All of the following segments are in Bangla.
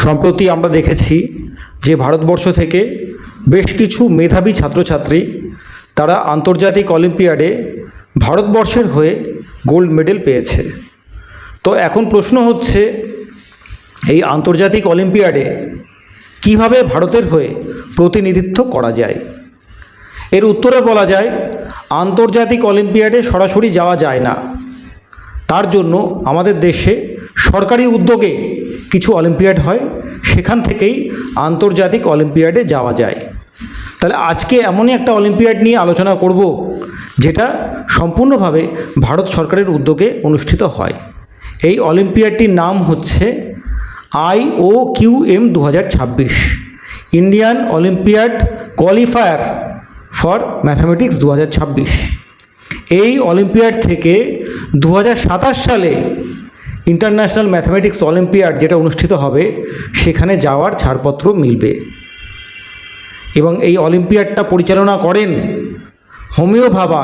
সম্প্রতি আমরা দেখেছি যে ভারতবর্ষ থেকে বেশ কিছু মেধাবী ছাত্রছাত্রী তারা আন্তর্জাতিক অলিম্পিয়াডে ভারতবর্ষের হয়ে গোল্ড মেডেল পেয়েছে। তো এখন প্রশ্ন হচ্ছে, এই আন্তর্জাতিক অলিম্পিয়াডে কিভাবে ভারতের হয়ে প্রতিনিধিত্ব করা যায়? এর উত্তরে বলা যায়, আন্তর্জাতিক অলিম্পিয়াডে সরাসরি যাওয়া যায় না। তার জন্য আমাদের দেশে সরকারি উদ্যোগে কিছু অলিম্পিয়াড হয়, সেখান থেকেই আন্তর্জাতিক অলিম্পিয়াডে যাওয়া যায়। তাহলে আজকে এমনই একটা অলিম্পিয়াড নিয়ে আলোচনা করব যেটা সম্পূর্ণভাবে ভারত সরকারের উদ্যোগে অনুষ্ঠিত হয়। এই অলিম্পিয়াডটির নাম হচ্ছে IOQM 2026, Indian olympiad qualifier for mathematics 2026। এই অলিম্পিয়াড থেকে 2027 সালে ইন্টারন্যাশনাল ম্যাথামেটিক্স অলিম্পিয়াড যেটা অনুষ্ঠিত হবে, সেখানে যাওয়ার ছাড়পত্র মিলবে। এবং এই অলিম্পিয়াডটা পরিচালনা করেন হোমিও ভাবা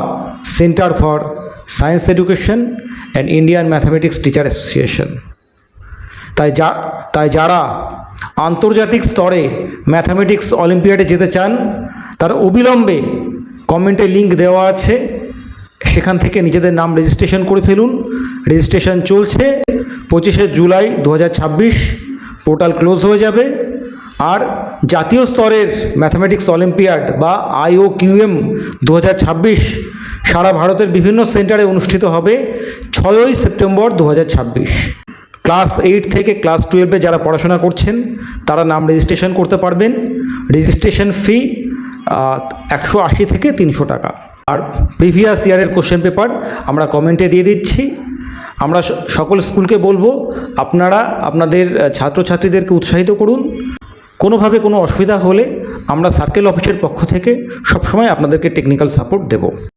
centre for science education and Indian mathematics teacher association. তাই যারা আন্তর্জাতিক স্তরে ম্যাথামেটিক্স অলিম্পিয়াডে যেতে চান, তারা অবিলম্বে কমেন্টে লিঙ্ক দেওয়া আছে, সেখান থেকে নিজেদের নাম রেজিস্ট্রেশন করে ফেলুন। রেজিস্ট্রেশন চলছে, 25শে জুলাই 2026 পোর্টাল ক্লোজ হয়ে যাবে। আর জাতীয় স্তরের ম্যাথামেটিক্স অলিম্পিয়াড বা IOQM 2026 সারা ভারতের বিভিন্ন সেন্টারে অনুষ্ঠিত হবে 6ই সেপ্টেম্বর 2026। ক্লাস 8 থেকে ক্লাস 12-এ যারা পড়াশোনা করছেন তারা নাম রেজিস্ট্রেশন করতে পারবেন। রেজিস্ট্রেশন ফি 180 থেকে 300 টাকা। আর প্রিভিয়াস ইয়ারের কোশ্চেন পেপার আমরা কমেন্টে দিয়ে দিচ্ছি। আমরা সকল স্কুলকে বলবো, আপনারা আপনাদের ছাত্রছাত্রীদেরকে উৎসাহিত করুন। কোনোভাবে কোনো অসুবিধা হলে আমরা সার্কেল অফিসের পক্ষ থেকে সবসময় আপনাদেরকে টেকনিক্যাল সাপোর্ট দেব।